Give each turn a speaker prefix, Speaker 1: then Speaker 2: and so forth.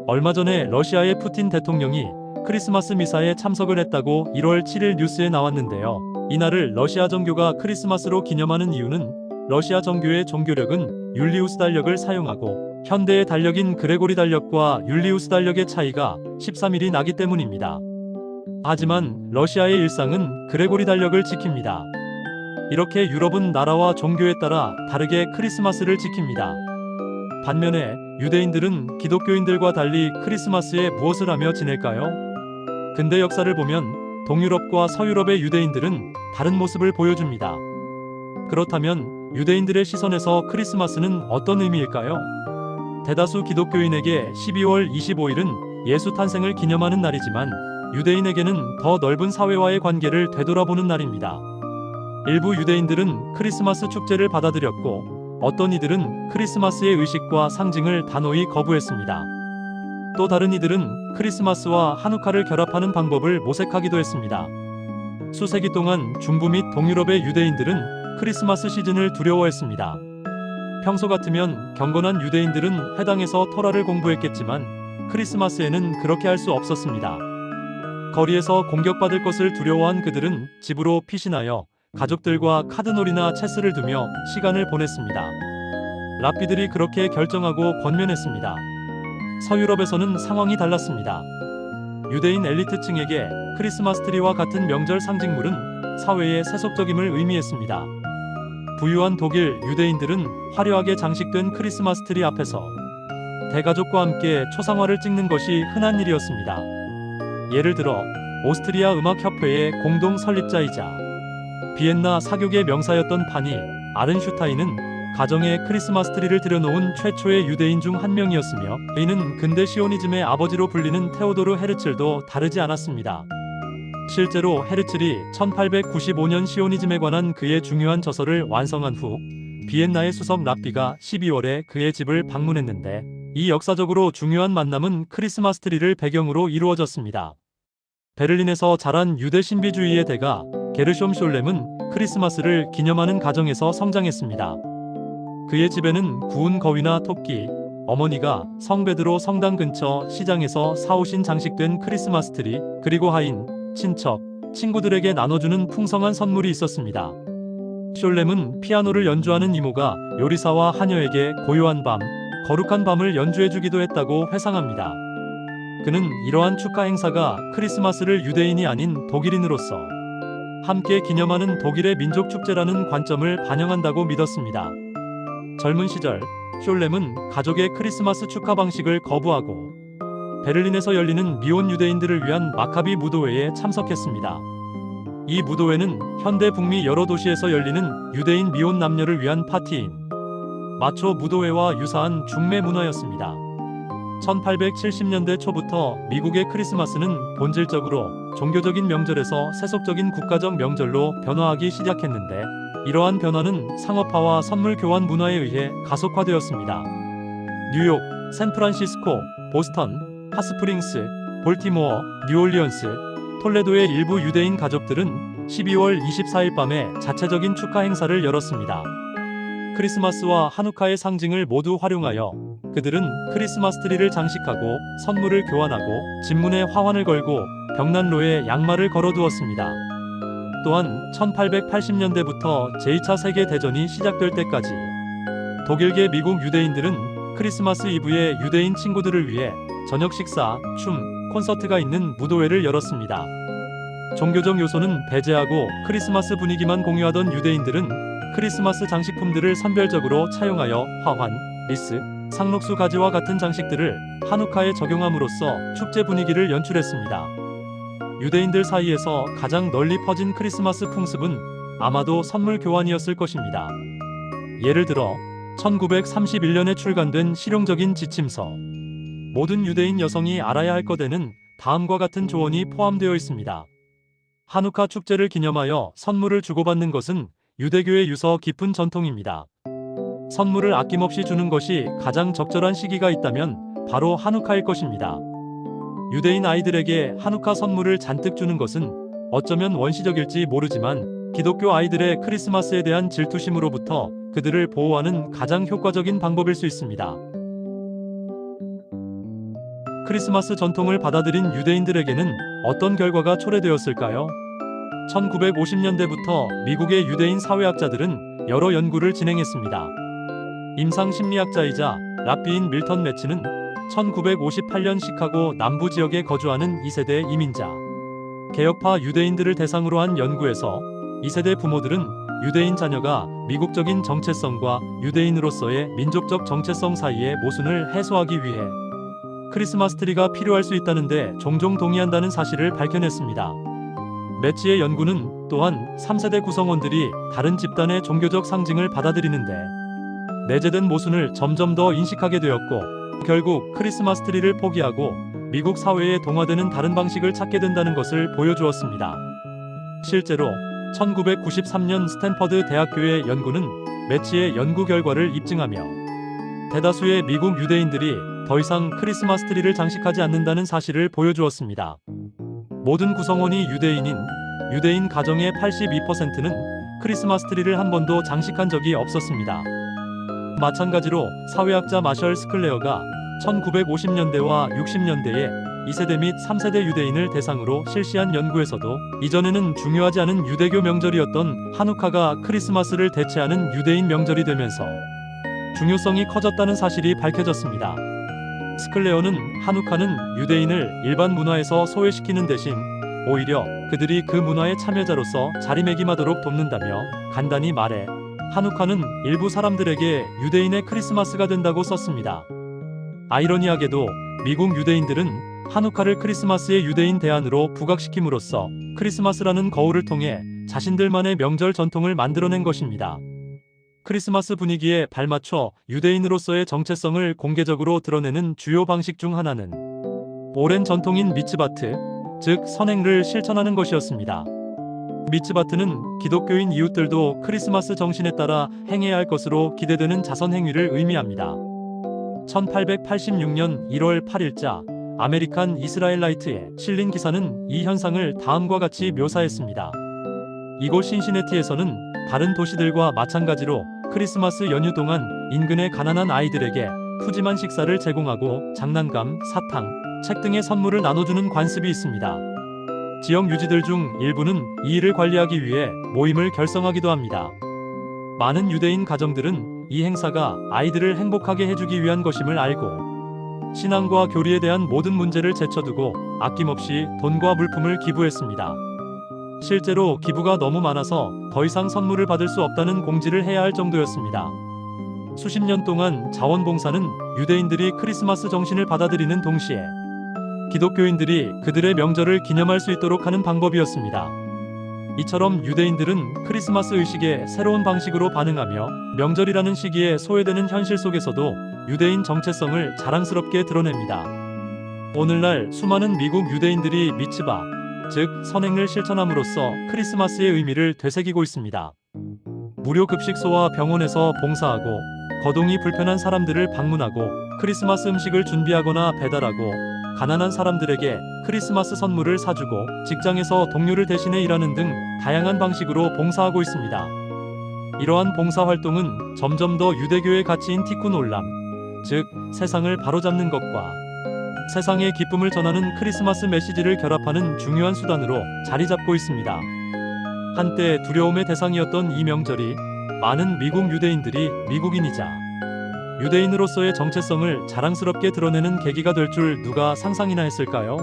Speaker 1: 얼마 전에 러시아의 푸틴 대통령이 크리스마스 미사에 참석을 했다고 1월 7일 뉴스에 나왔는데요. 이날을 러시아 정교가 크리스마스로 기념하는 이유는 러시아 정교의 종교력은 율리우스 달력을 사용하고 현대의 달력인 그레고리 달력과 율리우스 달력의 차이가 13일이 나기 때문입니다. 하지만 러시아의 일상은 그레고리 달력을 지킵니다. 이렇게 유럽은 나라와 종교에 따라 다르게 크리스마스를 지킵니다. 반면에 유대인들은 기독교인들과 달리 크리스마스에 무엇을 하며 지낼까요? 근대 역사를 보면 동유럽과 서유럽의 유대인들은 다른 모습을 보여줍니다. 그렇다면 유대인들의 시선에서 크리스마스는 어떤 의미일까요? 대다수 기독교인에게 12월 25일은 예수 탄생을 기념하는 날이지만 유대인에게는 더 넓은 사회와의 관계를 되돌아보는 날입니다. 일부 유대인들은 크리스마스 축제를 받아들였고 어떤 이들은 크리스마스의 의식과 상징을 단호히 거부했습니다. 또 다른 이들은 크리스마스와 하누카를 결합하는 방법을 모색하기도 했습니다. 수세기 동안 중부 및 동유럽의 유대인들은 크리스마스 시즌을 두려워했습니다. 평소 같으면 경건한 유대인들은 회당에서 토라를 공부했겠지만 크리스마스에는 그렇게 할 수 없었습니다. 거리에서 공격받을 것을 두려워한 그들은 집으로 피신하여 가족들과 카드놀이나 체스를 두며 시간을 보냈습니다. 랍비들이 그렇게 결정하고 권면했습니다. 서유럽에서는 상황이 달랐습니다. 유대인 엘리트층에게 크리스마스 트리와 같은 명절 상징물은 사회의 세속적임을 의미했습니다. 부유한 독일 유대인들은 화려하게 장식된 크리스마스 트리 앞에서 대가족과 함께 초상화를 찍는 것이 흔한 일이었습니다. 예를 들어 오스트리아 음악협회의 공동 설립자이자 비엔나 사교계 명사였던 파니 아른슈타인은 가정에 크리스마스 트리를 들여놓은 최초의 유대인 중 한 명이었으며 이는 근대 시오니즘의 아버지로 불리는 테오도르 헤르츠도 다르지 않았습니다. 실제로 헤르츠리 1895년 시오니즘에 관한 그의 중요한 저서를 완성한 후 비엔나의 수석 랍비가 12월에 그의 집을 방문했는데 이 역사적으로 중요한 만남은 크리스마스 트리를 배경으로 이루어졌습니다. 베를린에서 자란 유대 신비주의의 대가 게르숑 숄렘은 크리스마스를 기념하는 가정에서 성장했습니다. 그의 집에는 구운 거위나 토끼, 어머니가 성베드로 성당 근처 시장에서 사오신 장식된 크리스마스 트리, 그리고 하인, 친척, 친구들에게 나눠주는 풍성한 선물이 있었습니다. 숄렘은 피아노를 연주하는 이모가 요리사와 하녀에게 고요한 밤, 거룩한 밤을 연주해주기도 했다고 회상합니다. 그는 이러한 축하 행사가 크리스마스를 유대인이 아닌 독일인으로서 함께 기념하는 독일의 민족 축제라는 관점을 반영한다고 믿었습니다. 젊은 시절 숄렘은 가족의 크리스마스 축하 방식을 거부하고 베를린에서 열리는 미혼 유대인들을 위한 마카비 무도회에 참석했습니다. 이 무도회는 현대 북미 여러 도시에서 열리는 유대인 미혼 남녀를 위한 파티인 마초 무도회와 유사한 중매 문화였습니다. 1870년대 초부터 미국의 크리스마스는 본질적으로 종교적인 명절에서 세속적인 국가적 명절로 변화하기 시작했는데 이러한 변화는 상업화와 선물 교환 문화에 의해 가속화되었습니다. 뉴욕, 샌프란시스코, 보스턴, 핫스프링스, 볼티모어, 뉴올리언스, 톨레도의 일부 유대인 가족들은 12월 24일 밤에 자체적인 축하 행사를 열었습니다. 크리스마스와 하누카의 상징을 모두 활용하여 그들은 크리스마스 트리를 장식하고 선물을 교환하고 집문에 화환을 걸고 벽난로에 양말을 걸어두었습니다. 또한 1880년대부터 제2차 세계대전이 시작될 때까지 독일계 미국 유대인들은 크리스마스 이브에 유대인 친구들을 위해 저녁 식사, 춤, 콘서트가 있는 무도회를 열었습니다. 종교적 요소는 배제하고 크리스마스 분위기만 공유하던 유대인들은 크리스마스 장식품들을 선별적으로 차용하여 화환, 리스, 상록수 가지와 같은 장식들을 하누카에 적용함으로써 축제 분위기를 연출했습니다. 유대인들 사이에서 가장 널리 퍼진 크리스마스 풍습은 아마도 선물 교환이었을 것입니다. 예를 들어 1931년에 출간된 실용적인 지침서 모든 유대인 여성이 알아야 할 것에는 다음과 같은 조언이 포함되어 있습니다. 하누카 축제를 기념하여 선물을 주고받는 것은 유대교의 유서 깊은 전통입니다. 선물을 아낌없이 주는 것이 가장 적절한 시기가 있다면 바로 하누카일 것입니다. 유대인 아이들에게 하누카 선물을 잔뜩 주는 것은 어쩌면 원시적일지 모르지만 기독교 아이들의 크리스마스에 대한 질투심으로부터 그들을 보호하는 가장 효과적인 방법일 수 있습니다. 크리스마스 전통을 받아들인 유대인들에게는 어떤 결과가 초래되었을까요? 1950년대부터 미국의 유대인 사회학자들은 여러 연구를 진행했습니다. 임상 심리학자이자 랍비인 밀턴 매치는 1958년 시카고 남부 지역에 거주하는 2세대 이민자, 개혁파 유대인들을 대상으로 한 연구에서 2세대 부모들은 유대인 자녀가 미국적인 정체성과 유대인으로서의 민족적 정체성 사이의 모순을 해소하기 위해 크리스마스 트리가 필요할 수 있다는데 종종 동의한다는 사실을 밝혀냈습니다. 매치의 연구는 또한 3세대 구성원들이 다른 집단의 종교적 상징을 받아들이는데 내재된 모순을 점점 더 인식하게 되었고 결국 크리스마스 트리를 포기하고 미국 사회에 동화되는 다른 방식을 찾게 된다는 것을 보여주었습니다. 실제로 1993년 스탠퍼드 대학교의 연구는 매치의 연구 결과를 입증하며 대다수의 미국 유대인들이 더 이상 크리스마스 트리를 장식하지 않는다는 사실을 보여주었습니다. 모든 구성원이 유대인 가정의 82%는 크리스마스 트리를 한 번도 장식한 적이 없었습니다. 마찬가지로 사회학자 마셜 스클레어가 1950년대와 60년대에 2세대 및 3세대 유대인을 대상으로 실시한 연구에서도 이전에는 중요하지 않은 유대교 명절이었던 하누카가 크리스마스를 대체하는 유대인 명절이 되면서 중요성이 커졌다는 사실이 밝혀졌습니다. 스클레어는 하누카는 유대인을 일반 문화에서 소외시키는 대신 오히려 그들이 그 문화의 참여자로서 자리매김하도록 돕는다며 간단히 말해 하누카는 일부 사람들에게 유대인의 크리스마스가 된다고 썼습니다. 아이러니하게도 미국 유대인들은 하누카를 크리스마스의 유대인 대안으로 부각시킴으로써 크리스마스라는 거울을 통해 자신들만의 명절 전통을 만들어낸 것입니다. 크리스마스 분위기에 발맞춰 유대인으로서의 정체성을 공개적으로 드러내는 주요 방식 중 하나는 오랜 전통인 미츠바트, 즉 선행을 실천하는 것이었습니다. 미츠바트는 기독교인 이웃들도 크리스마스 정신에 따라 행해야 할 것으로 기대되는 자선 행위를 의미합니다. 1886년 1월 8일자 아메리칸 이스라엘라이트에 실린 기사는 이 현상을 다음과 같이 묘사했습니다. 이곳 신시내티에서는 다른 도시들과 마찬가지로 크리스마스 연휴 동안 인근의 가난한 아이들에게 푸짐한 식사를 제공하고 장난감, 사탕, 책 등의 선물을 나눠주는 관습이 있습니다. 지역 유지들 중 일부는 이 일을 관리하기 위해 모임을 결성하기도 합니다. 많은 유대인 가정들은 이 행사가 아이들을 행복하게 해주기 위한 것임을 알고 신앙과 교리에 대한 모든 문제를 제쳐두고 아낌없이 돈과 물품을 기부했습니다. 실제로 기부가 너무 많아서 더 이상 선물을 받을 수 없다는 공지를 해야 할 정도였습니다. 수십 년 동안 자원봉사는 유대인들이 크리스마스 정신을 받아들이는 동시에 기독교인들이 그들의 명절을 기념할 수 있도록 하는 방법이었습니다. 이처럼 유대인들은 크리스마스 의식에 새로운 방식으로 반응하며 명절이라는 시기에 소외되는 현실 속에서도 유대인 정체성을 자랑스럽게 드러냅니다. 오늘날 수많은 미국 유대인들이 미츠바, 즉 선행을 실천함으로써 크리스마스의 의미를 되새기고 있습니다. 무료 급식소와 병원에서 봉사하고 거동이 불편한 사람들을 방문하고 크리스마스 음식을 준비하거나 배달하고 가난한 사람들에게 크리스마스 선물을 사주고 직장에서 동료를 대신해 일하는 등 다양한 방식으로 봉사하고 있습니다. 이러한 봉사활동은 점점 더 유대교의 가치인 티쿤 올람, 즉 세상을 바로잡는 것과 세상의 기쁨을 전하는 크리스마스 메시지를 결합하는 중요한 수단으로 자리 잡고 있습니다. 한때 두려움의 대상이었던 이 명절이 많은 미국 유대인들이 미국인이자 유대인으로서의 정체성을 자랑스럽게 드러내는 계기가 될 줄 누가 상상이나 했을까요?